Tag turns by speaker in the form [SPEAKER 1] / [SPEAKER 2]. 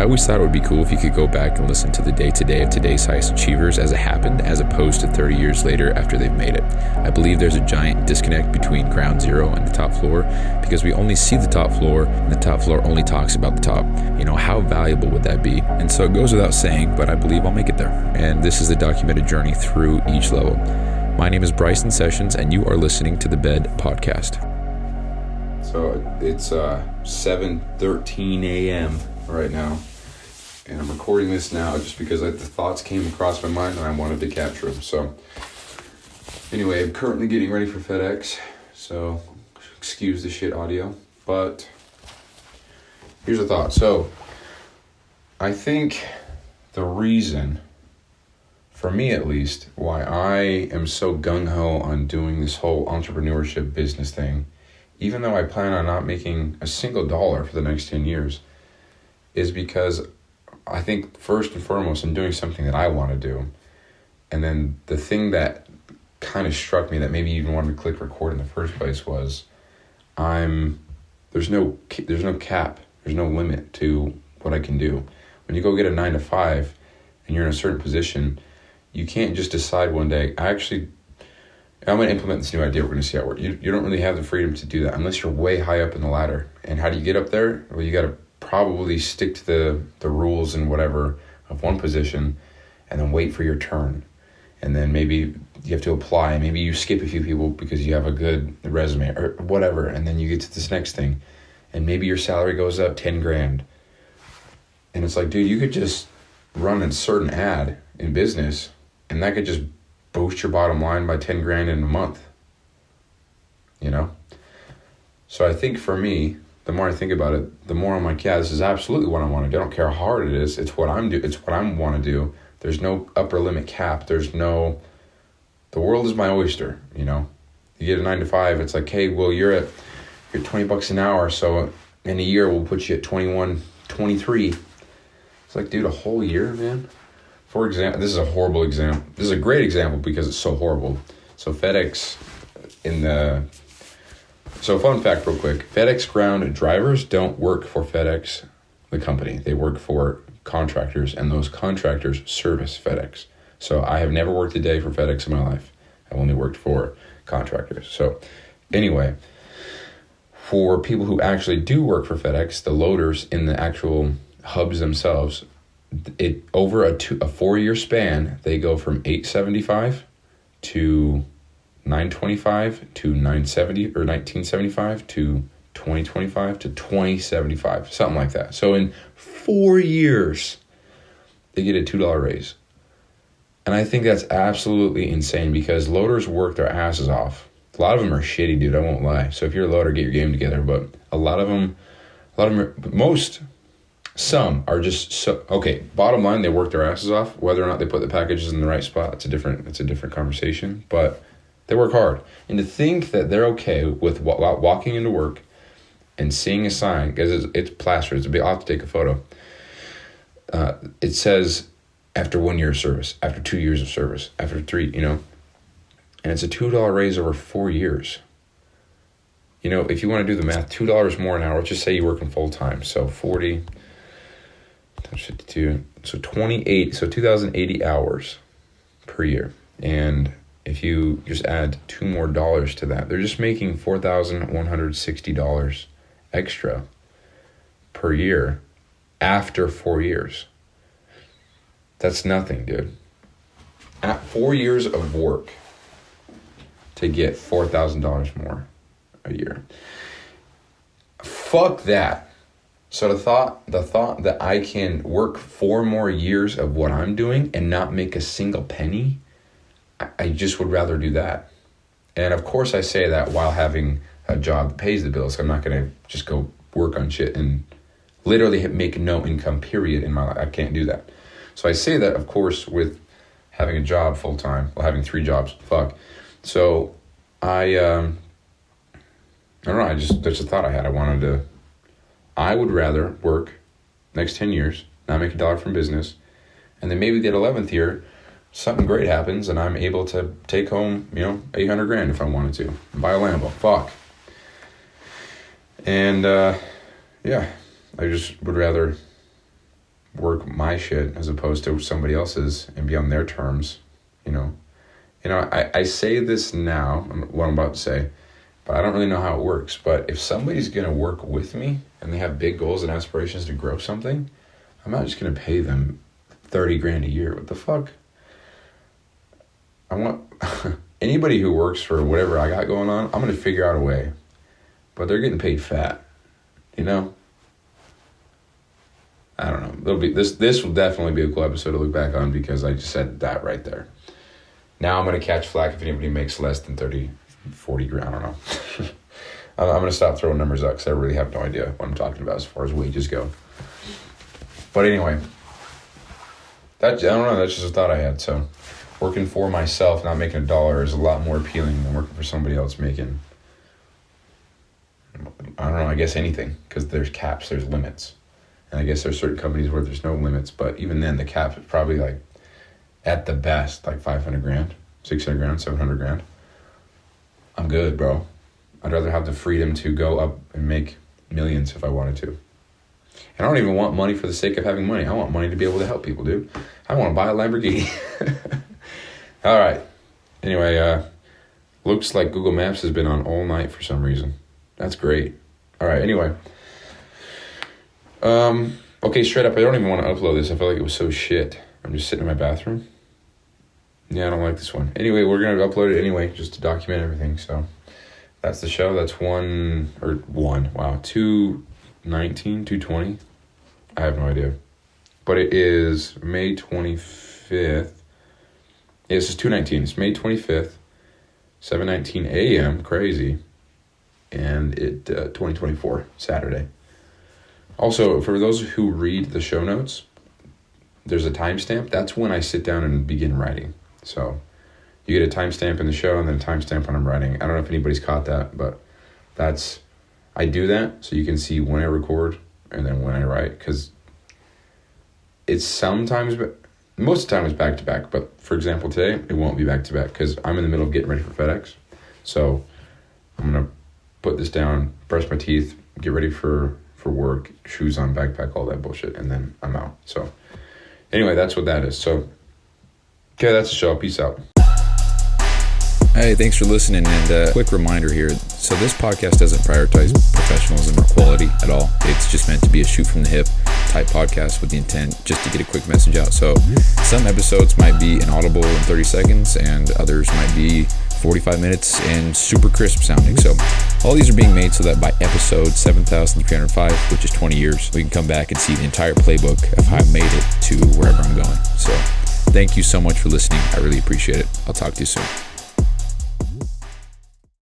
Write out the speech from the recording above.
[SPEAKER 1] I always thought it would be cool if you could go back and listen to the day-to-day of today's highest achievers as it happened, as opposed to 30 years later after they've made it. I believe there's a giant disconnect between ground zero and the top floor because we only see the top floor and the top floor only talks about the top. How valuable would that be? And so it goes without saying, but I believe I'll make it there. And this is a documented journey through each level. My name is Bryson Sessions, and you are listening to the Bed Podcast.
[SPEAKER 2] So it's 7:13 a.m. right now, and I'm recording this now just because the thoughts came across my mind and I wanted to capture them. So anyway, I'm currently getting ready for FedEx, so excuse the shit audio, but here's a thought. So I think the reason, for me at least, why I am so gung-ho on doing this whole entrepreneurship business thing, even though I plan on not making a single dollar for the next 10 years, is because I think first and foremost I'm doing something that I want to do. And then the thing that kind of struck me that maybe even wanted to click record in the first place was there's no cap, there's no limit to what I can do. When you go get a 9 to 5 and you're in a certain position, you can't just decide one day, I'm going to implement this new idea, we're going to see how it works. You don't really have the freedom to do that unless you're way high up in the ladder. And how do you get up there? Well, you got to probably stick to the rules and whatever of one position and then wait for your turn. And then maybe you have to apply. Maybe you skip a few people because you have a good resume or whatever. And then you get to this next thing. And maybe your salary goes up 10 grand. And it's like, dude, you could just run a certain ad in business and that could just boost your bottom line by 10 grand in a month. So I think for me, the more I think about it, the more I'm like, yeah, this is absolutely what I want to do. I don't care how hard it is. It's what it's what I want to do. There's no upper limit cap. The world is my oyster, You get a 9 to 5, it's like, hey, well, you're $20 an hour. So in a year, we'll put you at 21, 23. It's like, dude, a whole year, man. For example, this is a horrible example. This is a great example because it's so horrible. So FedEx So fun fact real quick. FedEx ground drivers don't work for FedEx, the company. They work for contractors, and those contractors service FedEx. So I have never worked a day for FedEx in my life. I've only worked for contractors. So anyway, for people who actually do work for FedEx, the loaders in the actual hubs themselves, over a 4-year span, they go from $875 to $925 to $970 or $1975 to $2025 to $2075, something like that. So in 4 years, they get a $2 raise. And I think that's absolutely insane because loaders work their asses off. A lot of them are shitty, dude, I won't lie. So if you're a loader, get your game together. But some are just so okay. Bottom line, they work their asses off. Whether or not they put the packages in the right spot, it's a different conversation. But they work hard, and to think that they're okay with walking into work and seeing a sign because it's plastered. I'll have to take a photo. It says after 1 year of service, after 2 years of service, after 3, and it's a $2 raise over 4 years. If you want to do the math, $2 more an hour. Let's just say you're working full time, so 40. 52, so 28, so 2,080 hours per year. And if you just add $2 more to that, they're just making $4,160 extra per year after 4 years. That's nothing, dude. At 4 years of work to get $4,000 more a year. Fuck that. So the thought that I can work 4 more years of what I'm doing and not make a single penny, I just would rather do that. And of course I say that while having a job that pays the bills. I'm not going to just go work on shit and literally make no income, period, in my life. I can't do that. So I say that, of course, with having a job full time, well, having 3 jobs, fuck. So I don't know, that's a thought I had. I would rather work next 10 years, not make a dollar from business, and then maybe the 11th year, something great happens and I'm able to take home, $800,000 if I wanted to, and buy a Lambo. Fuck. And, I just would rather work my shit as opposed to somebody else's and be on their terms, you know. I say this now, what I'm about to say, but I don't really know how it works. But if somebody's going to work with me and they have big goals and aspirations to grow something, I'm not just going to pay them $30,000 a year. What the fuck? I want anybody who works for whatever I got going on, I'm going to figure out a way. But they're getting paid fat, you know? I don't know. There'll be this will definitely be a cool episode to look back on because I just said that right there. Now I'm going to catch flack if anybody makes less than 30, 40 grand. I don't know. I'm going to stop throwing numbers out because I really have no idea what I'm talking about as far as wages go. But anyway, I don't know. That's just a thought I had. So working for myself, not making $1 is a lot more appealing than working for somebody else making, I don't know, I guess anything, because there's caps, there's limits. And I guess there's certain companies where there's no limits, but even then the cap is probably like, at the best, like 500 grand, 600 grand, 700 grand. I'm good, bro. I'd rather have the freedom to go up and make millions if I wanted to. And I don't even want money for the sake of having money. I want money to be able to help people, dude. I want to buy a Lamborghini. All right. Anyway, looks like Google Maps has been on all night for some reason. That's great. All right, anyway. Okay, straight up, I don't even want to upload this. I felt like it was so shit. I'm just sitting in my bathroom. Yeah, I don't like this one. Anyway, we're going to upload it anyway, just to document everything. So that's the show. That's 219, 220. I have no idea. But it is May 25th. Yeah, this is 219. It's May 25th, 7:19 a.m. Crazy. And it 2024, Saturday. Also, for those who read the show notes, there's a timestamp. That's when I sit down and begin writing. So you get a timestamp in the show and then a timestamp when I'm writing. I don't know if anybody's caught that, but I do that so you can see when I record and then when I write, because it's sometimes, most of the time it's back to back. But for example, today it won't be back to back because I'm in the middle of getting ready for FedEx. So I'm going to put this down, brush my teeth, get ready for work, shoes on, backpack, all that bullshit, and then I'm out. So anyway, that's what that is. So, okay, that's the show. Peace out.
[SPEAKER 1] Hey, thanks for listening. And a quick reminder here. So this podcast doesn't prioritize professionalism or quality at all. It's just meant to be a shoot from the hip type podcast with the intent just to get a quick message out. So some episodes might be inaudible in 30 seconds and others might be 45 minutes and super crisp sounding. So all these are being made so that by episode 7,305, which is 20 years, we can come back and see the entire playbook of how I made it to wherever I'm going. So thank you so much for listening. I really appreciate it. I'll talk to you soon.